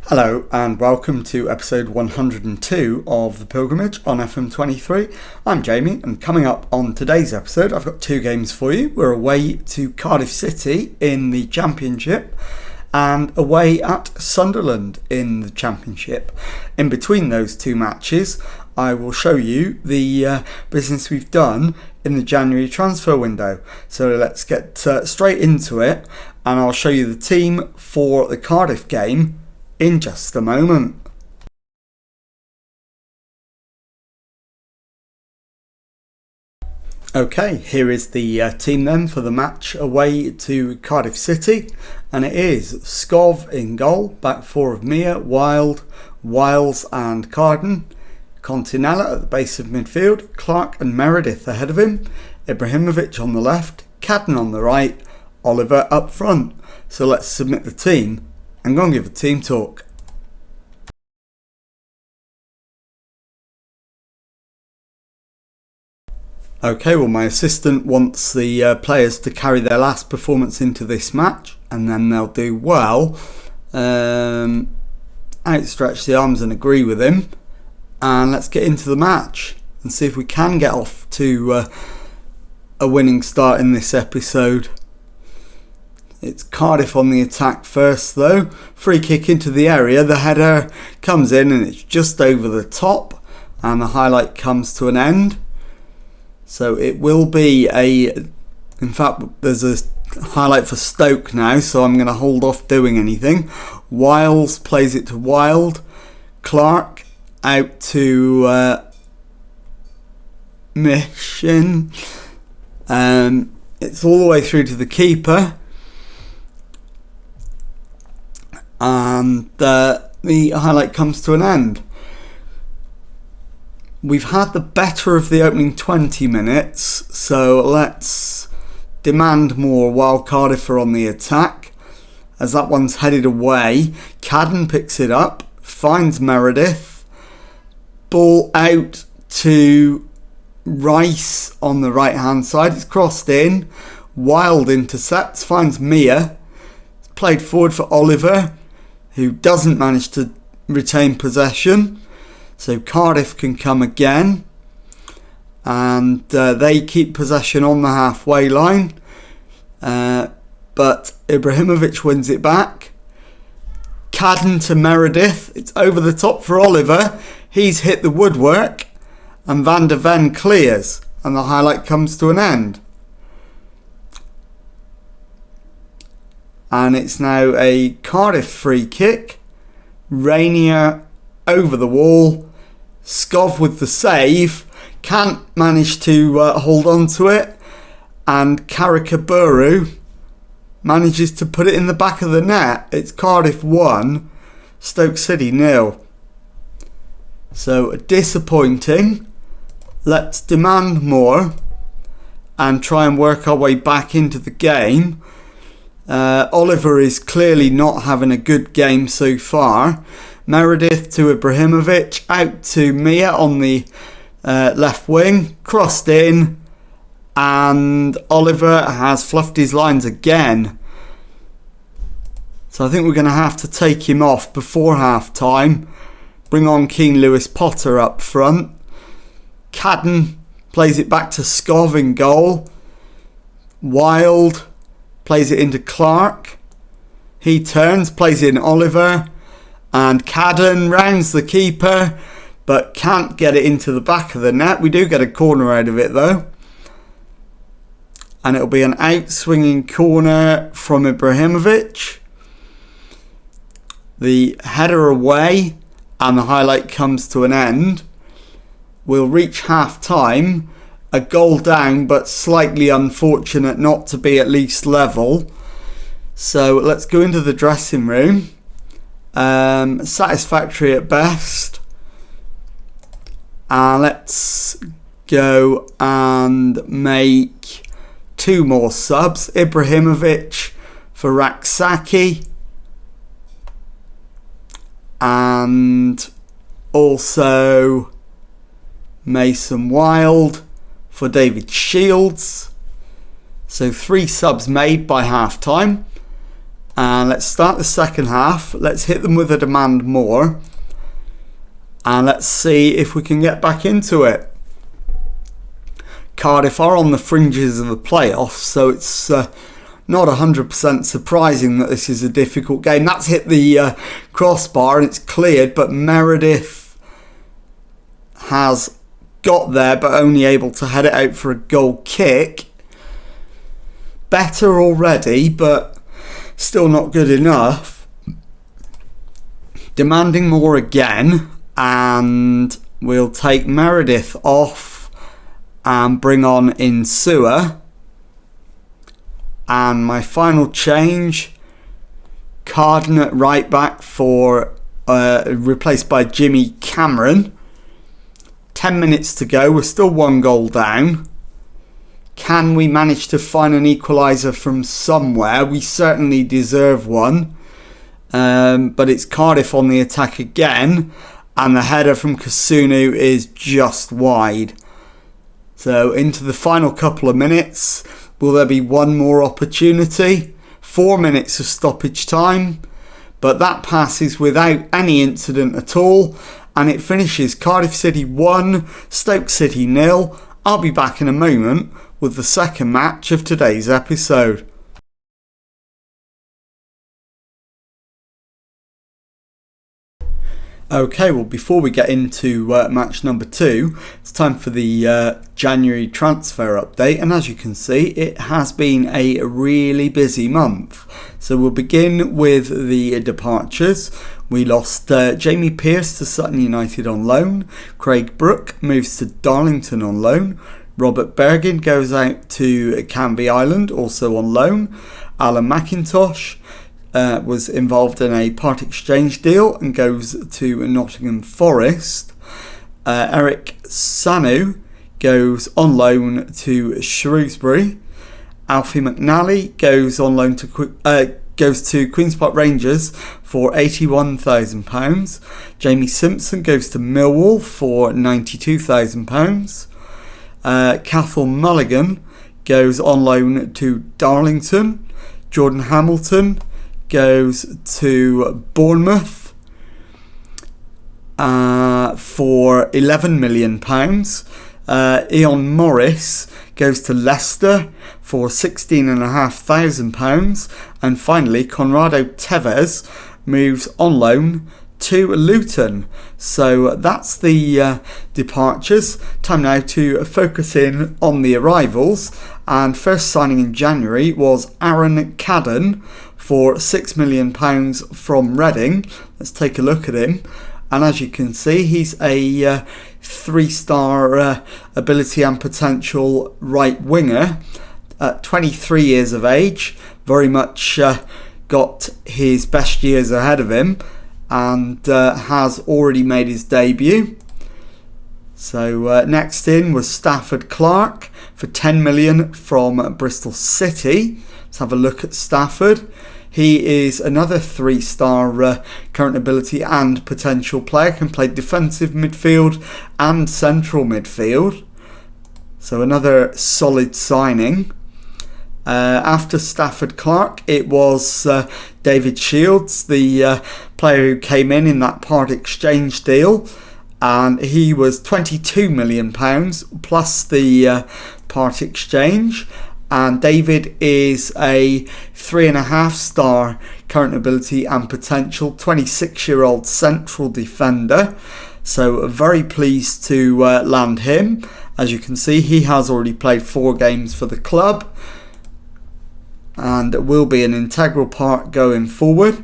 Hello and welcome to episode 102 of The Pilgrimage on FM23. I'm Jamie, and coming up on today's episode I've got two games for you. We're away to Cardiff City in the Championship and away at Sunderland in the Championship. In between those two matches I will show you the business we've done in the January transfer window. So let's get straight into it, and I'll show you the team for the Cardiff game in just a moment. Okay, here is the team then for the match away to Cardiff City, and it is Skov in goal, back four of Mia, Wild, Wiles and Carden, Continella at the base of midfield, Clark and Meredith ahead of him, Ibrahimovic on the left, Cadden on the right, Oliver up front. So let's submit the team and go and give a team talk. Okay, well, my assistant wants the players to carry their last performance into this match, and then they'll do well. Outstretch the arms and agree with him, and let's get into the match and see if we can get off to a winning start in this episode. It's Cardiff on the attack first though. Free kick into the area, the header comes in and it's just over the top, and the highlight comes to an end. So it will be in fact there's a highlight for Stoke now, so I'm going to hold off doing anything. Wiles plays it to Wild, Clark out to Mission. It's all the way through to the keeper. And the highlight comes to an end. We've had the better of the opening 20 minutes, so let's demand more while Cardiff are on the attack. As that one's headed away, Cadden picks it up, finds Meredith, ball out to Rice on the right hand side, it's crossed in, Wild intercepts, finds Mia, it's played forward for Oliver, who doesn't manage to retain possession. So Cardiff can come again, and they keep possession on the halfway line, but Ibrahimovic wins it back. Cadden to Meredith, it's over the top for Oliver, he's hit the woodwork, and Van der Ven clears, and the highlight comes to an end. And it's now a Cardiff free kick. Rainier over the wall. Skov with the save. Can't manage to hold on to it. And Karakaburu manages to put it in the back of the net. It's Cardiff 1, Stoke City 0. So disappointing. Let's demand more and try and work our way back into the game. Oliver is clearly not having a good game so far. Meredith to Ibrahimovic, out to Mia on the left wing, crossed in, and Oliver has fluffed his lines again. So I think we're going to have to take him off before half time. Bring on Keane Lewis Potter up front. Cadden plays it back to Skov in goal. Wild plays it into Clark. He turns, plays it in Oliver. And Cadden rounds the keeper, but can't get it into the back of the net. We do get a corner out of it though. And it'll be an out-swinging corner from Ibrahimovic. The header away, and the highlight comes to an end. We'll reach half-time. A goal down, but slightly unfortunate not to be at least level. So let's go into the dressing room. Satisfactory at best. And let's go and make two more subs. Ibrahimovic for Raksaki. And also Mason Wild for David Shields. So 3 subs made by half time. And let's start the second half. Let's hit them with a demand more. And let's see if we can get back into it. Cardiff are on the fringes of the playoffs, so it's not 100% surprising that this is a difficult game. That's hit the crossbar and it's cleared, but Meredith has got there, but only able to head it out for a goal kick. Better already, but still not good enough. Demanding more again, and we'll take Meredith off and bring on Insua. And my final change, Carden at right back for replaced by Jimmy Cameron. 10 minutes to go, we're still 1 goal down. Can we manage to find an equaliser from somewhere? We certainly deserve one. But it's Cardiff on the attack again. And the header from Kasunu is just wide. So into the final couple of minutes. Will there be one more opportunity? 4 minutes of stoppage time. But that passes without any incident at all. And it finishes Cardiff City 1, Stoke City 0. I'll be back in a moment with the second match of today's episode. Okay, well, before we get into match number 2, it's time for the January transfer update, and as you can see, it has been a really busy month. So we'll begin with the departures. We lost Jamie Pearce to Sutton United on loan. Craig Brooke moves to Darlington on loan. Robert Bergin goes out to Canvey Island, also on loan. Alan McIntosh was involved in a part exchange deal and goes to Nottingham Forest. Eric Sanu goes on loan to Shrewsbury. Alfie McNally goes on loan to Queen's Park Rangers for £81,000. Jamie Simpson goes to Millwall for £92,000. Cathal Mulligan goes on loan to Darlington. Jordan Hamilton goes to Bournemouth for £11 million. Ian Morris goes to Leicester for £16,500. And finally, Conrado Tevez moves on loan to Luton. So that's the departures. Time now to focus in on the arrivals. And first signing in January was Aaron Cadden for £6 million from Reading. Let's take a look at him. And as you can see, he's a 3-star ability and potential right winger at 23 years of age. Very much got his best years ahead of him and has already made his debut. So next in was Stafford Clark for £10 million from Bristol City. Let's have a look at Stafford. He is another 3-star current ability and potential player. Can play defensive midfield and central midfield. So another solid signing. After Stafford Clark, it was David Shields, the player who came in that part exchange deal. And he was £22 million plus the part exchange. And David is a 3.5-star current ability and potential 26-year-old central defender. So very pleased to land him. As you can see, he has already played 4 games for the club and will be an integral part going forward.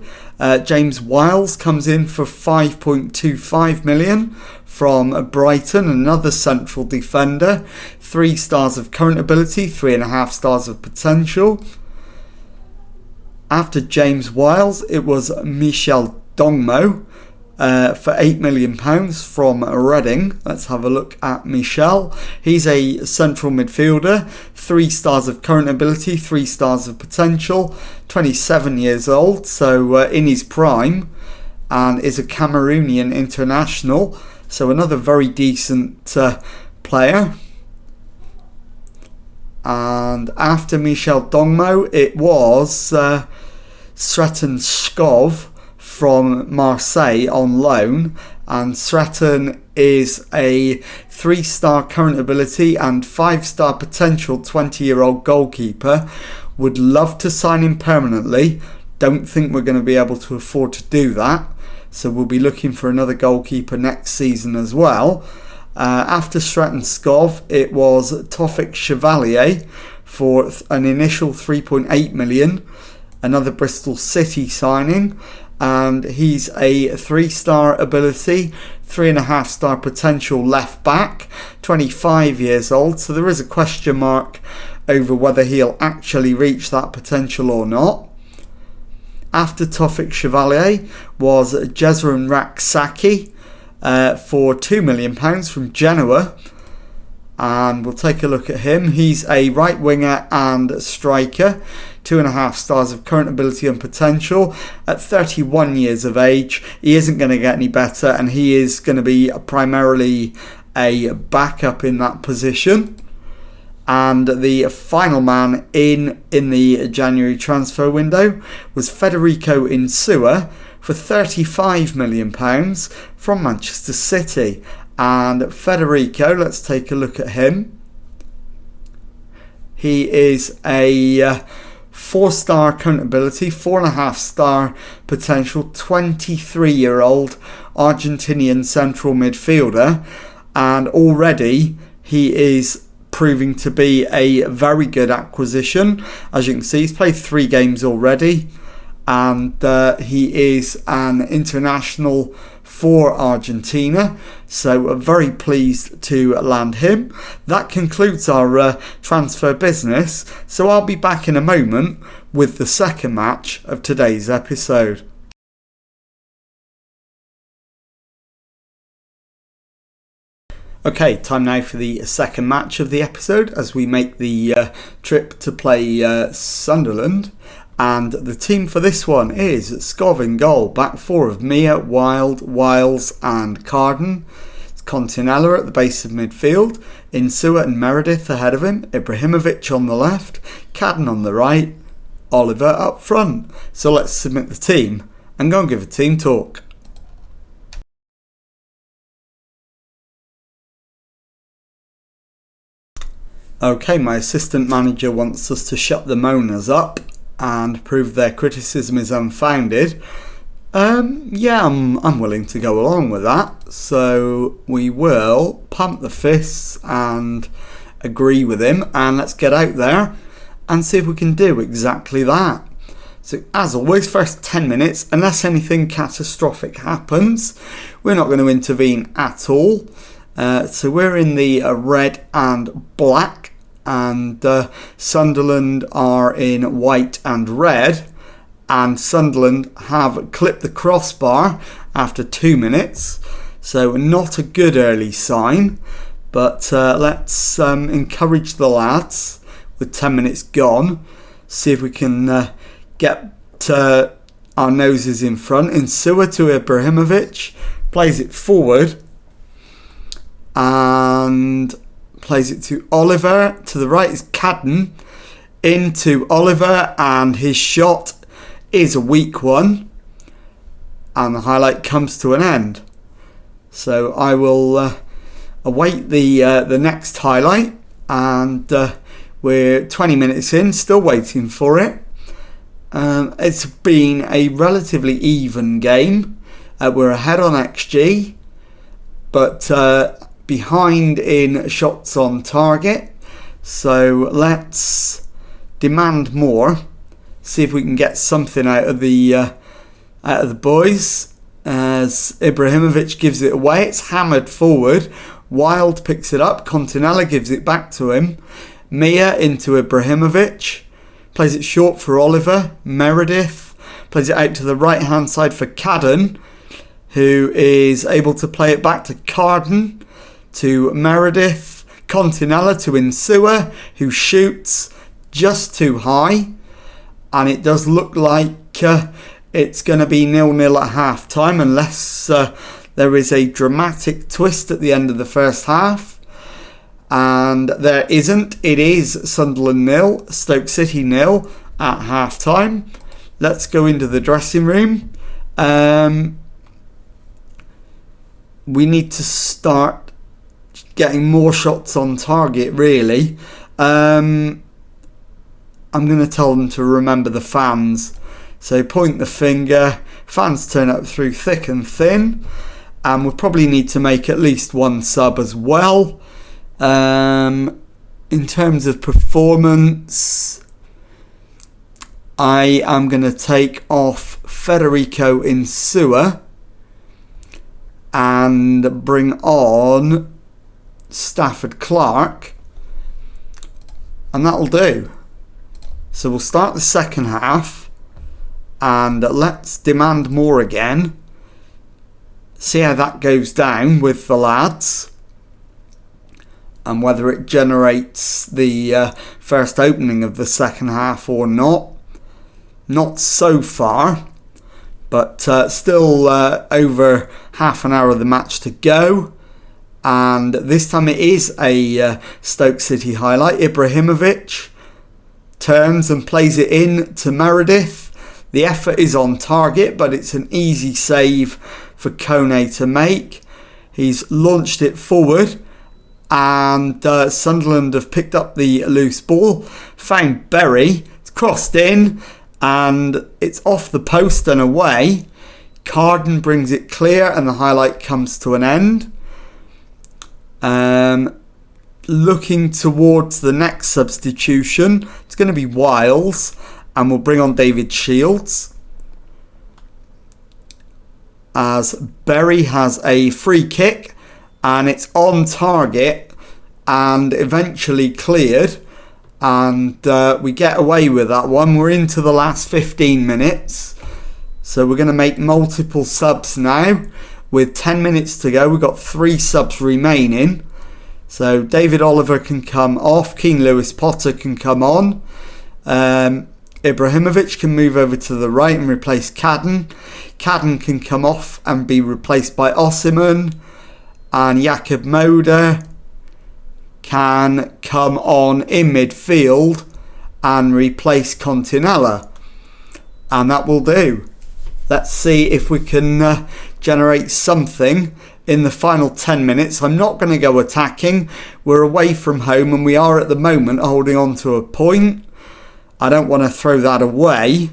James Wiles comes in for £5.25 million from Brighton, another central defender. 3 stars of current ability, 3.5 stars of potential. After James Wiles, it was Michel Dongmo for £8 million from Reading. Let's have a look at Michel. He's a central midfielder, 3 stars of current ability, 3 stars of potential, 27 years old, so in his prime, and is a Cameroonian international. So another very decent player. And after Michel Dongmo, it was Sretton Skov from Marseille on loan, and Sretton is a 3-star current ability and 5-star potential 20-year-old goalkeeper. Would love to sign him permanently. Don't think we're going to be able to afford to do that, so we'll be looking for another goalkeeper next season as well. After Sretton Skov, it was Tofik Chevalier for an initial 3.8 million, another Bristol City signing, and he's a 3-star ability, 3.5-star potential left back, 25 years old, so there is a question mark over whether he'll actually reach that potential or not. After Tofik Chevalier was Jezran Raksaki for £2 million from Genoa, and we'll take a look at him. He's a right winger and striker, 2.5 stars of current ability and potential. At 31 years of age, he isn't going to get any better, and he is going to be primarily a backup in that position. And the final man in the January transfer window was Federico Insua for £35 million from Manchester City. And Federico, let's take a look at him. He is a 4-star current ability, 4.5-star potential, 23-year-old Argentinian central midfielder. And already he is proving to be a very good acquisition. As you can see, he's played 3 games already, and he is an international for Argentina, so very pleased to land him. That concludes our transfer business, so I'll be back in a moment with the second match of today's episode. Okay, time now for the second match of the episode as we make the trip to play Sunderland. And the team for this one is Skov in goal, back 4 of Mia, Wild, Wiles and Carden. It's Continella at the base of midfield, Insua and Meredith ahead of him, Ibrahimovic on the left, Cadden on the right, Oliver up front. So let's submit the team and go and give a team talk. Okay, my assistant manager wants us to shut the moaners up and prove their criticism is unfounded. Yeah, I'm willing to go along with that. So we will pump the fists and agree with him, and let's get out there and see if we can do exactly that. So as always, first 10 minutes, unless anything catastrophic happens, we're not going to intervene at all. So we're in the red and black, and Sunderland are in white and red, and Sunderland have clipped the crossbar after 2 minutes, so not a good early sign, but let's encourage the lads with 10 minutes gone, see if we can get our noses in front. Insua to Ibrahimovic, plays it forward and plays it to Oliver. To the right is Cadden, into Oliver, and his shot is a weak one, and the highlight comes to an end. So I will await the next highlight, and we're 20 minutes in, still waiting for it. It's been a relatively even game. We're ahead on XG, but behind in shots on target. So let's demand more. See if we can get something out of the boys. As Ibrahimovic gives it away, it's hammered forward. Wild picks it up. Continella gives it back to him. Mia into Ibrahimovic. Plays it short for Oliver. Meredith plays it out to the right hand side for Cadden, who is able to play it back to Carden, to Meredith. Continella to Insua, who shoots just too high, and it does look like it's going to be 0-0 at half time unless there is a dramatic twist at the end of the first half. And there isn't. It is Sunderland 0, Stoke City 0 at half time. let's go into the dressing room. We need to start getting more shots on target, really. I'm going to tell them to remember the fans. So point the finger, fans turn up through thick and thin, and we'll probably need to make at least one sub as well. In terms of performance, I am going to take off Federico Insua and bring on Stafford Clark, and that'll do. So we'll start the second half and let's demand more again. See how that goes down with the lads and whether it generates the first opening of the second half or not. Not so far, but still over half an hour of the match to go. And this time it is a Stoke City highlight. Ibrahimovic turns and plays it in to Meredith. The effort is on target, but it's an easy save for Kone to make. He's launched it forward, and Sunderland have picked up the loose ball, found Berry, it's crossed in, and it's off the post and away. Carden brings it clear, and the highlight comes to an end. Looking towards the next substitution, it's going to be Wiles, and we'll bring on David Shields, as Berry has a free kick and it's on target and eventually cleared, and we get away with that one. We're into the last 15 minutes, so we're going to make multiple subs now. With 10 minutes to go, we've got 3 subs remaining. So David Oliver can come off, Keane Lewis Potter can come on, Ibrahimovic can move over to the right and replace Cadden. Cadden can come off and be replaced by Osimhen, and Jakob Moder can come on in midfield and replace Continella, and that will do. Let's see if we can generate something in the final 10 minutes. I'm not going to go attacking. We're away from home and we are at the moment holding on to a point. I don't want to throw that away.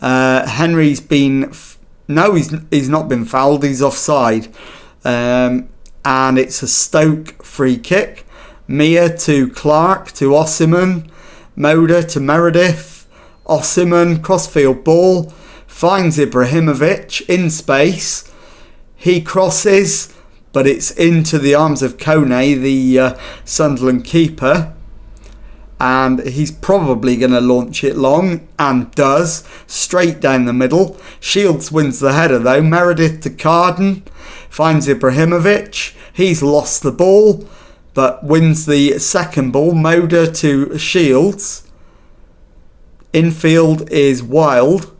Henry's been... No, he's not been fouled. He's offside. And it's a Stoke free kick. Mia to Clark to Osimhen. Moder to Meredith. Osimhen, crossfield ball. Finds Ibrahimovic in space. He crosses, but it's into the arms of Kone, the Sunderland keeper. And he's probably going to launch it long, and does, straight down the middle. Shields wins the header though. Meredith to Carden, finds Ibrahimovic. He's lost the ball, but wins the second ball. Moder to Shields. Infield is Wild.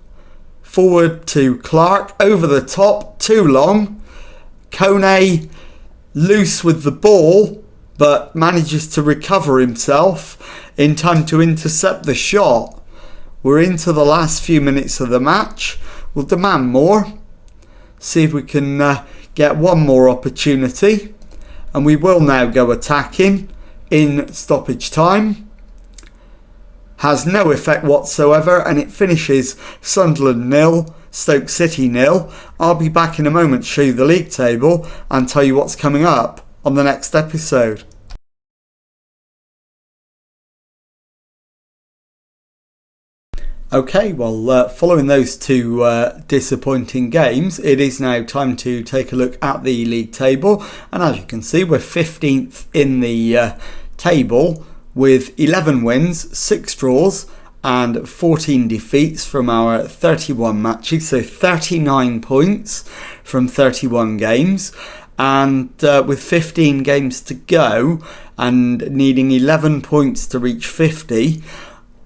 Forward to Clark, over the top, too long. Kone loose with the ball, but manages to recover himself in time to intercept the shot. We're into the last few minutes of the match. We'll demand more. See if we can get one more opportunity. And we will now go attacking in stoppage time. Has no effect whatsoever, and it finishes Sunderland 0, Stoke City 0. I'll be back in a moment to show you the league table and tell you what's coming up on the next episode. Okay, well, following those two disappointing games, it is now time to take a look at the league table. And as you can see, we're 15th in the table with 11 wins, 6 draws and 14 defeats from our 31 matches. So 39 points from 31 games. And with 15 games to go and needing 11 points to reach 50,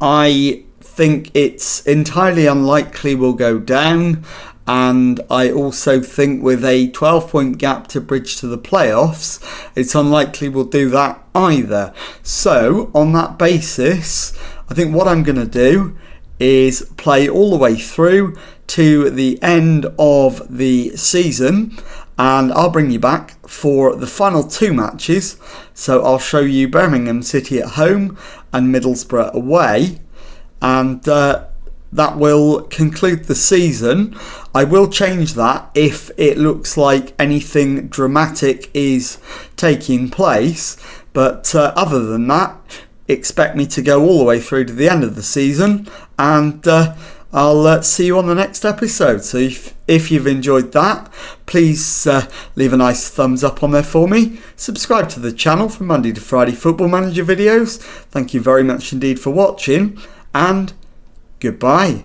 I think it's entirely unlikely we'll go down, and I also think with a 12-point gap to bridge to the playoffs, it's unlikely we'll do that either. So on that basis, I think what I'm going to do is play all the way through to the end of the season, and I'll bring you back for the final 2 matches. So I'll show you Birmingham City at home and Middlesbrough away, and that will conclude the season. I will change that if it looks like anything dramatic is taking place, but other than that, expect me to go all the way through to the end of the season, and I'll see you on the next episode. So if you've enjoyed that, please leave a nice thumbs up on there for me. Subscribe to the channel for Monday to Friday Football Manager videos. Thank you very much indeed for watching, and goodbye.